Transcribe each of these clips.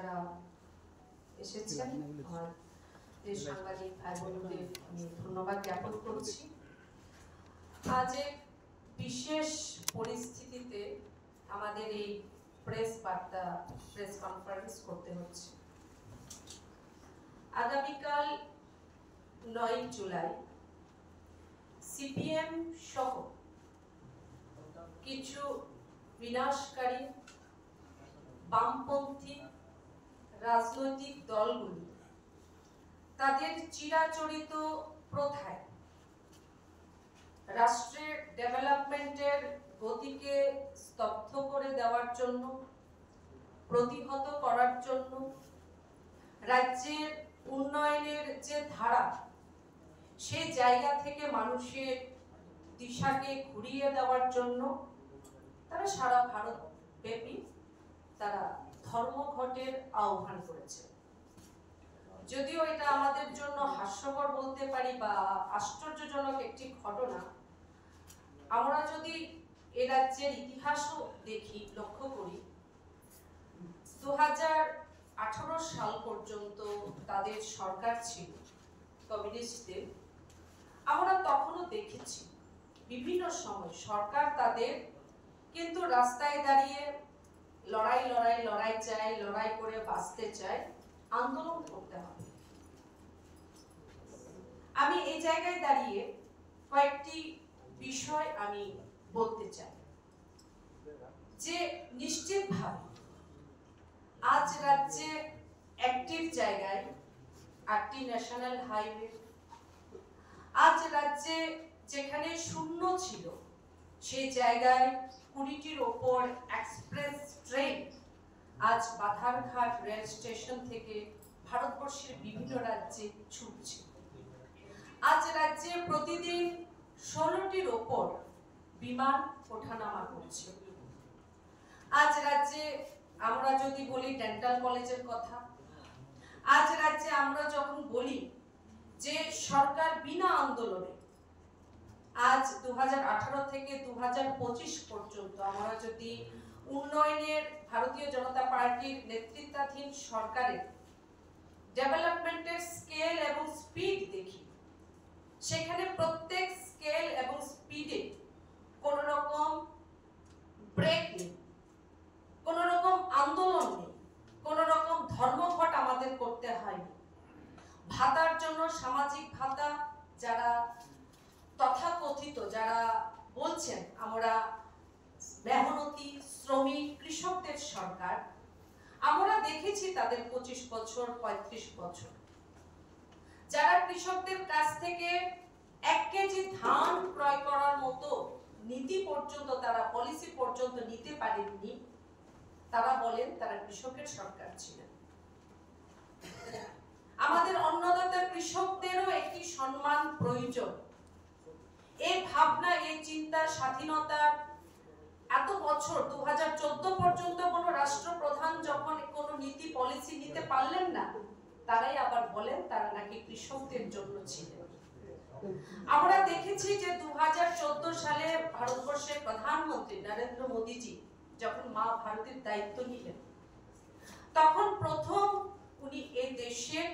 যারা এসেছেন আমার দেশ সাংবাদিক ভাই বোনদের আমি ধন্যবাদ জ্ঞাপন করছি। আজ এক বিশেষ পরিস্থিতিতে আমাদের এই প্রেস কনফারেন্স করতে হচ্ছে। আগামীকাল 9 জুলাই সিপিএম সহ কিছু বিনাশকারী বামপন্থী রাজনৈতিক দলগুলি তাদের চিরাচরিত প্রথায় রাষ্ট্রের ডেভেলপমেন্টের গতিকে স্তব্ধ করে দেওয়ার জন্য, প্রতিহত করার জন্য, রাজ্যের উন্নয়নের যে ধারা সেই জায়গা থেকে মানুষের দিশাকে ঘুরিয়ে দেওয়ার জন্য তারা সারা ভারত ব্যাপী তারা ধর্মঘটের আহ্বান করেছে। যদিও এটা আমাদের জন্য হাস্যকর বলতে পারি বা আশ্চর্যজনক একটি ঘটনা, আমরা যদি এ রাজ্যের ইতিহাসও দেখি, লক্ষ্য করি, 2018 সাল পর্যন্ত তাদের সরকার ছিল কমিউনিস্টদের। আমরা তখনও দেখেছি বিভিন্ন সময় সরকার তাদের কিন্তু রাস্তায় দাঁড়িয়ে লড়াই করে বাঁচতে চায়, আন্দোলন করতে হবে। আমি এই জায়গায় দাঁড়িয়ে কয়েকটি বিষয় আমি বলতে চাই যে নিশ্চিতভাবে আজ রাজ্যে অ্যাক্টিভ জায়গায় 8টি ন্যাশনাল হাইওয়ে, আজ রাজ্যে যেখানে শূন্য ছিল সেই জায়গায় 20টির ওপর এক্সপ্রেস ট্রেন আজ বাধারঘাট রেল স্টেশন থেকে ভারতবর্ষের বিভিন্ন রাজ্যে ছুটছে। আজ রাজ্যে প্রতিদিন 16টির ওপর বিমান ওঠানামা করছে। আজ রাজ্যে আমরা যদি বলি ডেন্টাল কলেজের কথা, আজ রাজ্যে আমরা যখন বলি যে সরকার বিনা আন্দোলনে আজ 2018 থেকে 2025 পর্যন্ত আমরা যদি উন্নয়নের ভারতীয় জনতা পার্টির নেতৃত্বাধীন সরকারের ডেভেলপমেন্টের স্কেল এবং স্পিড দেখি, সেখানে প্রত্যেক স্কেল এবং স্পিডে কোন রকম ব্রেক নেই, কোন রকম আন্দোলন নেই, কোন রকম ধর্মঘট আমাদের করতে হয়নি। ভাতার জন্য সামাজিক ভাতা যারা তথাকথিত যারা বলছেন আমরা মেহনতি শ্রমিক কৃষকদের সরকার, আমরা দেখেছি তাদের 25 বছর 35 বছর যারা কৃষকদের কাছ থেকে 1 কেজি ধান ক্রয় করার মতো নীতি পর্যন্ত তারা পলিসি পর্যন্ত নিতে পারেননি, তারা বলেন তারা কৃষকের সরকার ছিলেন। আমাদের অন্নদাতা কৃষকদেরও একটি সম্মান প্রয়োজন। এই ভাবনা, এই চিন্তা, স্বাধীনতার এত বছর 2014 পর্যন্ত কোন রাষ্ট্রপ্রধান যখন কোন নীতি পলিসি নিতে পারলেন না, তারাই আবার বলেন তারা নাকি কৃষকদের জন্য ছিলেন। আমরা দেখেছি যে 2014 সালে ভারতবর্ষের প্রধানমন্ত্রী নরেন্দ্র মোদীজি যখন মা ভারতের দায়িত্ব নিলেন, তখন প্রথম উনি এই দেশের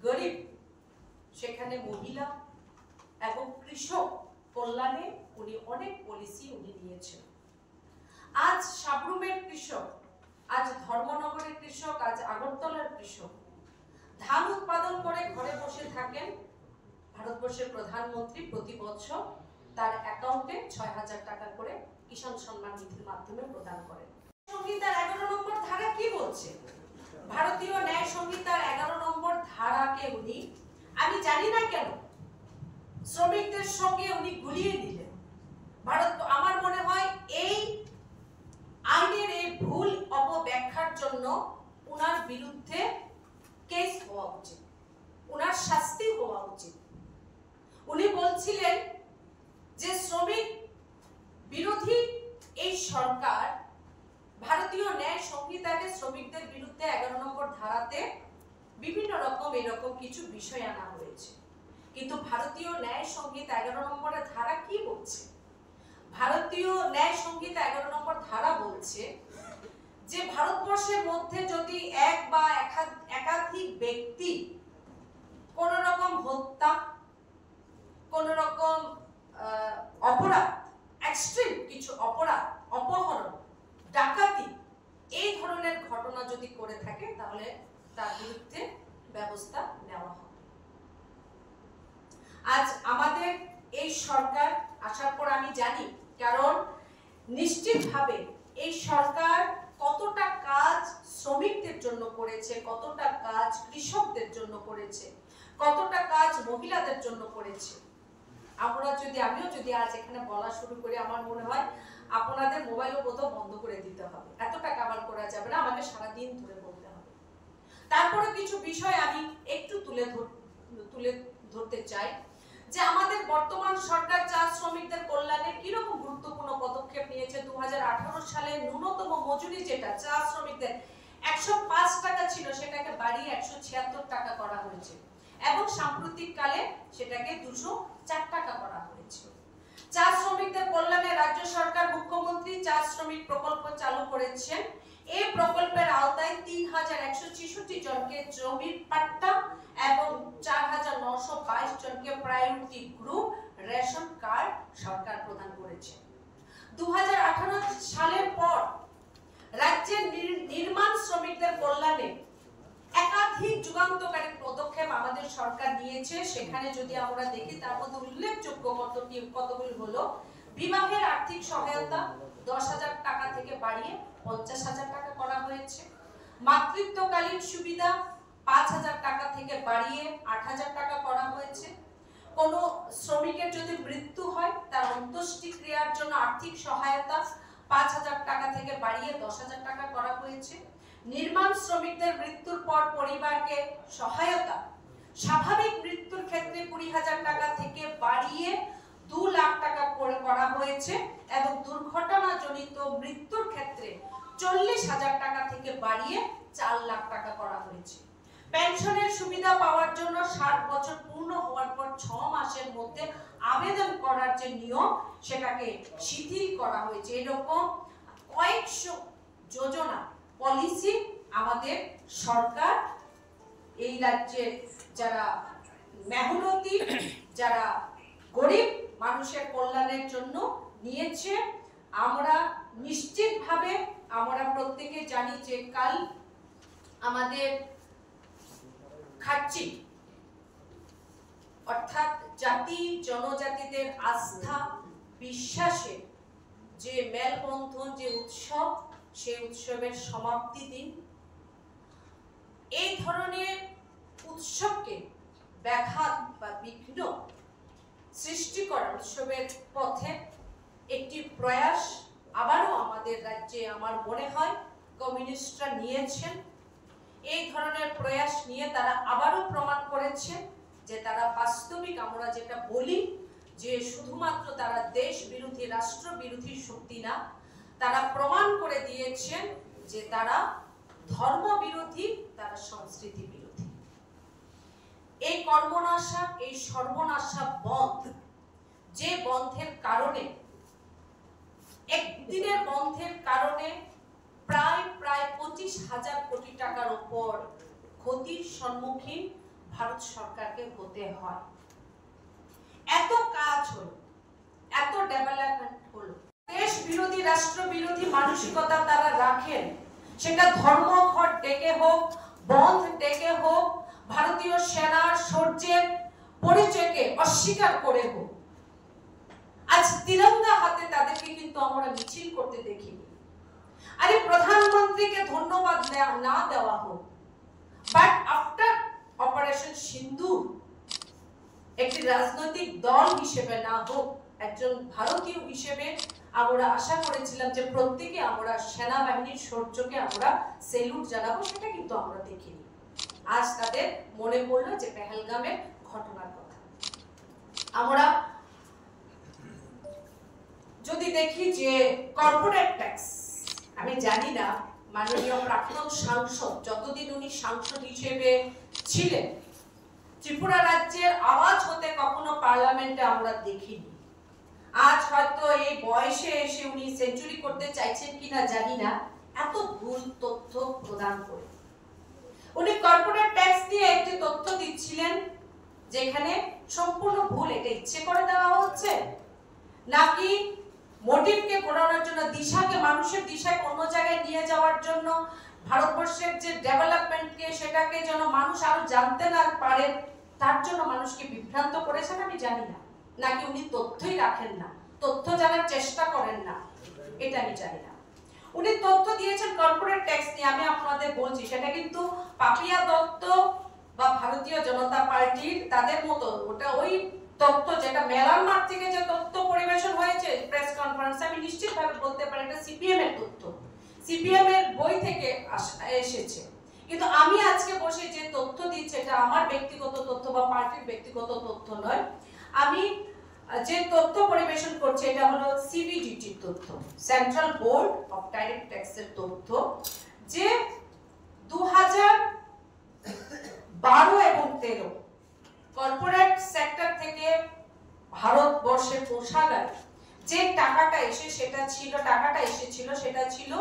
গরিব, সেখানে মহিলা এবং কৃষক কল্যাণে উনি অনেক পলিসি উনি নিয়েছেন। আজ সাবরুমের কৃষক, আজ ধর্মনগরের কৃষক, আজ আগরতলার কৃষক ধান উৎপাদন করে ঘরে বসে থাকেন। ভারতবর্ষের প্রধানমন্ত্রী প্রতি বছর তার অ্যাকাউন্টে 6000 টাকা করে কিষাণ সম্মান নিধির মাধ্যমে প্রদান করেন। সংহিতার 11 নম্বর ধারা কি বলছে? ভারতীয় ন্যায় সংহিতার 11 নম্বর ধারাকে উনি, আমি জানি না কেন, শ্রমিকদের সঙ্গে উনি গুলিয়ে দিলেন। আমার মনে হয় এই আইনের এই ভুল অপব্যাখ্যার জন্য উনার বিরুদ্ধে কেস হওয়া উচিত, উনার শাস্তি হওয়া উচিত। উনি বলছিলেন যে শ্রমিক বিরোধী এই সরকার ভারতীয় ন্যায় সংহিতাকে শ্রমিকদের বিরুদ্ধে 11 নম্বর ধারাতে বিভিন্ন রকম এরকম কিছু বিষয় আনা হয়েছে, কিন্তু ভারতীয় ন্যায় সংহিতা 11 নম্বরের ধারা কি বলছে? ভারতীয় ন্যায় সংহিতা 11 নম্বর ধারা বলছে যে ভারতবর্ষের মধ্যে যদি 1 বা একাধিক ব্যক্তি কোন রকম হত্যা, কোন রকম অপরাধ, এক্সট্রিম কিছু অপরাধ, অপহরণ, ডাকাতি, এই ধরনের ঘটনা যদি করে থাকে তাহলে তার বিরুদ্ধে ব্যবস্থা নেওয়া হবে। আজ আমাদের এই সরকার আসার পর আমি জানি, কারণ নিশ্চিতভাবে এই সরকার কতটা কাজ শ্রমিকদের জন্য করেছে, কতটা কাজ কৃষকদের জন্য করেছে, কতটা কাজ মহিলাদের জন্য করেছে। আমিও যদি আজ এখানে বলা শুরু করি, আমার মনে হয় আপনাদের মোবাইলও বোধহয় বন্ধ করে দিতে হবে, এতটা কভার করা যাবে না, আমাকে সারাদিন ধরে বলতে হবে। তারপরে কিছু বিষয় আমি একটু তুলে ধরতে চাই, যে আমাদের বর্তমান সরকার চা শ্রমিকদের কল্যাণে কিরকম গুরুত্বপূর্ণ পদক্ষেপ নিয়েছে। 2018 সালে ন্যূনতম মজুরি যেটা চা শ্রমিকদের 105 টাকা ছিল, সেটাকে বাড়িয়ে 176 টাকা করা হয়েছে এবং সাম্প্রতিক কালে সেটাকে 204 টাকা করা হয়েছে। চা শ্রমিকদের কল্যাণে রাজ্য সরকার মুখ্যমন্ত্রী চা শ্রমিক প্রকল্প চালু করেছেন। এই প্রকল্পের আওতায় 3166 জনকে জমির পাট্টা এবং 4922 জনকে প্রায়োরিটি গ্রুপ রেশন কার্ড সরকার প্রদান করেছে। 2018 সালের পর রাজ্যের নির্মাণ শ্রমিকদের কল্যাণে একাধিক যুগান্তকারী পদক্ষেপ আমাদের সরকার নিয়েছে। সেখানে যদি আমরা দেখি, তার মধ্যে উল্লেখযোগ্য কতগুলি হলো: বিবাহের আর্থিক সহায়তা 10,000 টাকা থেকে বাড়িয়ে 50,000 টাকা করা হয়েছে। মাতৃত্বকালীন সুবিধা 5,000 টাকা থেকে বাড়িয়ে 8,000 টাকা করা হয়েছে। কোন শ্রমিকের যদি মৃত্যু হয়, তার অন্ত্যেষ্টিক্রিয়ার জন্য আর্থিক সহায়তা 5,000 টাকা থেকে বাড়িয়ে 10,000 টাকা করা হয়েছে। নির্মাণ শ্রমিকদের মৃত্যুর পর পরিবারকে সহায়তা স্বাভাবিক মৃত্যুর ক্ষেত্রে 20,000 টাকা থেকে বাড়িয়ে 2 লাখ টাকা করে করা হয়েছে এবং দুর্ঘটনাজনিত মৃত্যুর ক্ষেত্রে 40,000 টাকা থেকে বাড়িয়ে 4 লাখ টাকা করা হয়েছে। পেনশনের সুবিধা পাওয়ার জন্য 60 বছর পূর্ণ হওয়ার পর 6 মাসের মধ্যে আবেদন করার যে নিয়ম, সেটাকে শিথিল করা হয়েছে। এরকম কয়েকশো যোজনা, পলিসি আমাদের সরকার এই রাজ্যের যারা মেহনতি, যারা গরিব মানুষের কল্যাণের জন্য নিয়েছে। আমরা নিশ্চিতভাবে আমরা প্রত্যেকে জানি যে কাল আমাদের খাচ্চি অর্থাৎ জাতি জনজাতিদের আস্থা বিশ্বাসের যে মেলবন্ধন, যে উৎসব, সেই উৎসবের সমাপ্তি দিন। এই ধরনের উৎসবকে ব্যাঘাত বা বিঘ্ন সৃষ্টি করা উৎসবের পথে একটি প্রয়াস আবারও আমাদের রাজ্যে আমার মনে হয় কমিউনিস্টরা নিয়েছেন। এই ধরনের প্রয়াস নিয়ে তারা আবারও প্রমাণ করেছে যে তারা বাস্তবিক, আমরা যেটা বলি যে শুধুমাত্র তারা দেশ বিরোধী, রাষ্ট্র বিরোধী শক্তি না, তারা প্রমাণ করে দিয়েছেন যে তারা ধর্ম বিরোধী, তারা সংস্কৃতি বিরোধী। এই কর্মনাশা, এই সর্বনাশা বন্ধ, যে বন্ধের কারণে, একদিনের বন্ধের কারণে প্রায় 25,000 কোটি টাকার উপর ক্ষতির সম্মুখীন ভারত সরকারকে হতে হয়। এত কাজ হলো, এত ডেভেলপমেন্ট হলো, দেশ বিরোধী, রাষ্ট্র বিরোধী মানসিকতা তারা রাখেন, সেটা ধর্মঘট ডেকে হোক, বন্ধ ডেকে হোক, ভারতীয় সেনার শৌর্যের পরিচয়কে অস্বীকার করে হোক। আজ তিরঙ্গা হাতে তাদেরকে কিন্তু আমরা মিছিল করতে দেখিনি। আরে প্রধানমন্ত্রীকে ধন্যবাদ না দেওয়া হোক, বাট আফটার অপারেশন সিন্ধু একটি রাজনৈতিক দল হিসেবে না হোক, একজন ভারতীয় হিসেবে আমরা আশা করেছিলাম যে প্রত্যেকে আমরা সেনাবাহিনীর শৌর্যকে আমরা সেলুট জানাবো, সেটা কিন্তু আমরা দেখিনি। আজ তাদের মনে পড়লো যে পেহেলগামের ঘটনার কথা। আমরা যদি দেখি যে কর্পোরেট ট্যাক্স, আমি জানি না মাননীয় প্রাক্তন সাংসদ যতদিন উনি সাংসদ হিসেবে ছিলেন, ত্রিপুরা রাজ্যের আওয়াজ হতে কখনো পার্লামেন্টে আমরা দেখিনি। আজ হয়তো এই বয়সে এসে উনি সেঞ্চুরি করতে চাইছেন কিনা জানি না, এত ভুল তথ্য প্রদান করে উনি কর্পোরেট ট্যাক্স নিয়ে একটি তথ্য দিচ্ছিলেন যেখানে সম্পূর্ণ ভুল। এটা ইচ্ছে করে দেওয়া হচ্ছে নাকি মোটিভকে ঘোরানোর জন্য, দিশাকে, মানুষের দিশাকে অন্য জায়গায় নিয়ে যাওয়ার জন্য, ভারতবর্ষের যে ডেভেলপমেন্টকে সেটাকে যেন মানুষ আরো জানতে না পারে তার জন্য মানুষকে বিভ্রান্ত করেছেন আমি জানি না, নাকি উনি তথ্যই রাখেন না, তথ্য জানার চেষ্টা করেন না, এটা আমি জানি না। উনি তথ্য দিয়েছেন কর্পোরেট ট্যাক্স নিয়ে, আমি আপনাদের বলছি সেটা কিন্তু পাপিয়া দত্ত বা ভারতীয় জনতা পার্টির তাদের মতো, ওটা ওই তথ্য যেটা মেলানমার থেকে যে তথ্য পরিবেশন হয়েছে প্রেস কনফারেন্সে, আমি নিশ্চিতভাবে বলতে পারি এটা সিপিএম এর তথ্য, সিপিএম এর বই থেকে এসেছে। কিন্তু আমি আজকে বসে যে তথ্য দিচ্ছি এটা আমার ব্যক্তিগত তথ্য বা পার্টির ব্যক্তিগত তথ্য নয়। আমি যে তথ্য পরিবেশন করছি এটা হলো সিবিডিটির তথ্য, সেন্ট্রাল বোর্ড অফ ডাইরেক্ট ট্যাক্সের তথ্য, যে 2012 এবং 13 কর্পোরেট সেক্টর থেকে ভারতবর্ষের কোষাগারে যে টাকাটা এসেছিল সেটা ছিল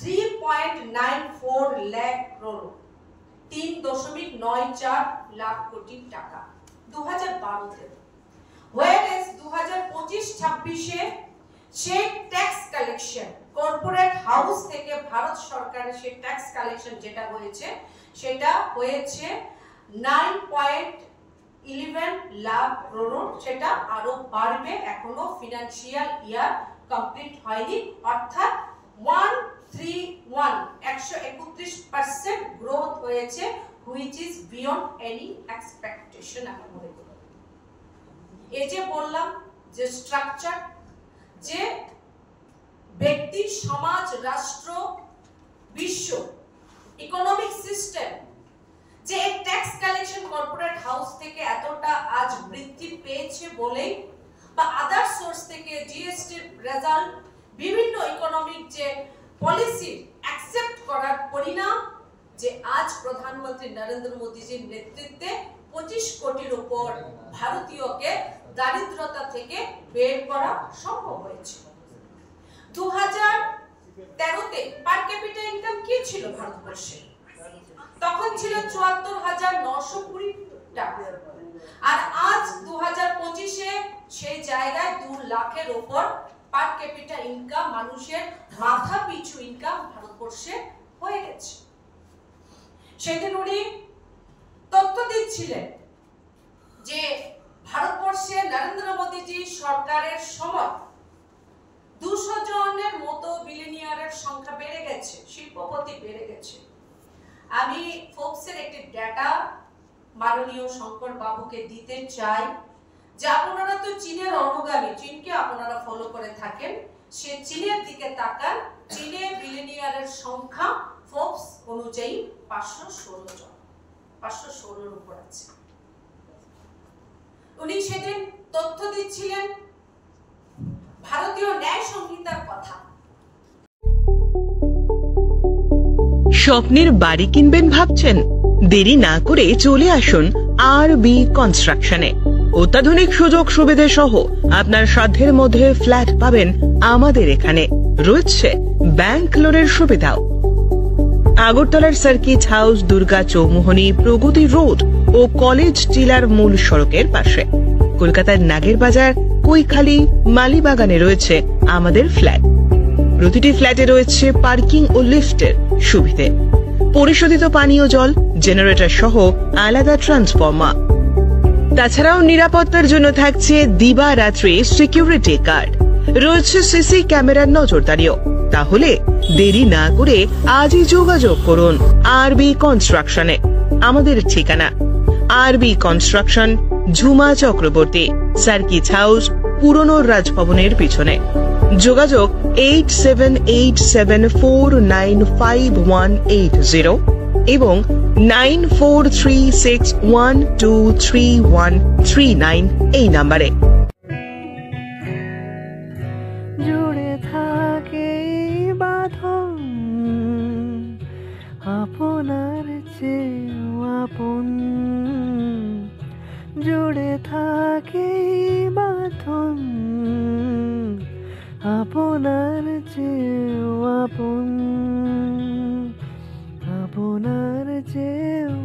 3.94 লাখ করোড়, 3.94 লাখ কোটি টাকা 2012-তে। Whereas 2025-26-এ সেই ট্যাক্স কালেকশন কর্পোরেট হাউস থেকে ভারত সরকারের সেই ট্যাক্স কালেকশন যেটা হয়েছে সেটা হয়েছে 9.11 লাখ করোড়, সেটা আরো বাড়বে, এখনো ফিনান্সিয়াল ইয়ার কমপ্লিট হয়নি, অর্থাৎ 131% গ্রোথ হয়েছে, which is beyond any expectation. আমি মনে করি এই যে বললাম যে স্ট্রাকচার, যে ব্যক্তি, সমাজ, রাষ্ট্র, বিশ্ব, ইকোনমিক সিস্টেম, যে ট্যাক্স কালেকশন কর্পোরেট হাউস থেকে এতটা আজ বৃদ্ধি পেয়েছে বলেই, বা আদার সোর্স থেকে জিএসটির রেজাল্ট, বিভিন্ন ইকোনমিক যে পলিসি অ্যাকসেপ্ট করার পরিণাম, যে আজ প্রধানমন্ত্রী নরেন্দ্র মোদীজির নেতৃত্বে 25 কোটির উপর ভারতীয়কে দারিদ্রতা থেকে বের করা সম্ভব হয়েছে। 2013-তে পার ক্যাপিটা ইনকাম কি ছিল ভারতবর্ষে? তখন ছিল 74,920 টাকা, আর আজ 2025-এ সেই জায়গায় 2 লাখের উপর পার ক্যাপিটা ইনকাম, মানুষের মাথা পিছু ইনকাম ভারতবর্ষে হয়ে গেছে। সেদিন উনি তথ্য দিচ্ছিলেন যে ভারতবর্ষে নরেন্দ্র মোদীজি সরকারের সময় 200 জনের মতো বিলিনিয়ারের সংখ্যা বেড়ে গেছে, শিল্পপতি বেড়ে গেছে। আমি ফোর্বসের একটি ডেটা মাননীয় শঙ্কর বাবুকে দিতে চাই, যে আপনারা তো চীনের অনুগামী, চীনকে আপনারা ফলো করে থাকেন, সে চীনের দিকে তাকান, চীনে বিলিনিয়ারের সংখ্যা ফোর্বস অনুযায়ী 516 জন, 516-এর উপর আছে। উনি সেদিন তথ্য দিচ্ছিলেন ভারতীয় ন্যায় সংহিতার কথা। স্বপ্নের বাড়ি কিনবেন ভাবছেন? দেরি না করে চলে আসুন আরবি কনস্ট্রাকশনে। অত্যাধুনিক সুযোগ সুবিধা সহ আপনার সাধ্যের মধ্যে ফ্ল্যাট পাবেন আমাদের এখানে। রয়েছে ব্যাংক লোনের সুবিধাও। আগরতলার সার্কিট হাউস, দুর্গা চৌমুহনী, প্রগতি রোড ও কলেজ টিলার মূল সড়কের পাশে। কলকাতার নাগের বাজার, কৈখালি, মালিবাগানে রয়েছে আমাদের ফ্ল্যাট। প্রতিটি ফ্ল্যাটে রয়েছে পার্কিং ও লিফটের সুবিধে, পরিশোধিত পানীয় জল, জেনারেটর সহ আলাদা ট্রান্সফরমার। তাছাড়াও নিরাপত্তার জন্য থাকছে দিবারাত্রি সিকিউরিটি গার্ড, রয়েছে সিসি ক্যামেরার নজরদারিও। তাহলে দেরি না করে আজই যোগাযোগ করুন আরবি কনস্ট্রাকশনে। আমাদের ঠিকানা আরবি construction, Jhuma Chakraborty, circuit house, পুরনো রাজভবনের পিছনে। যোগাযোগ 8787495180 এবং 9436123139 এই নাম্বারে। জুড়ে থাকে বাঁধন আপনার চেয়েও আপন, জুড়ে থাকে বাঁধন আপনার চেয়েও আপন, আপনার চেয়েও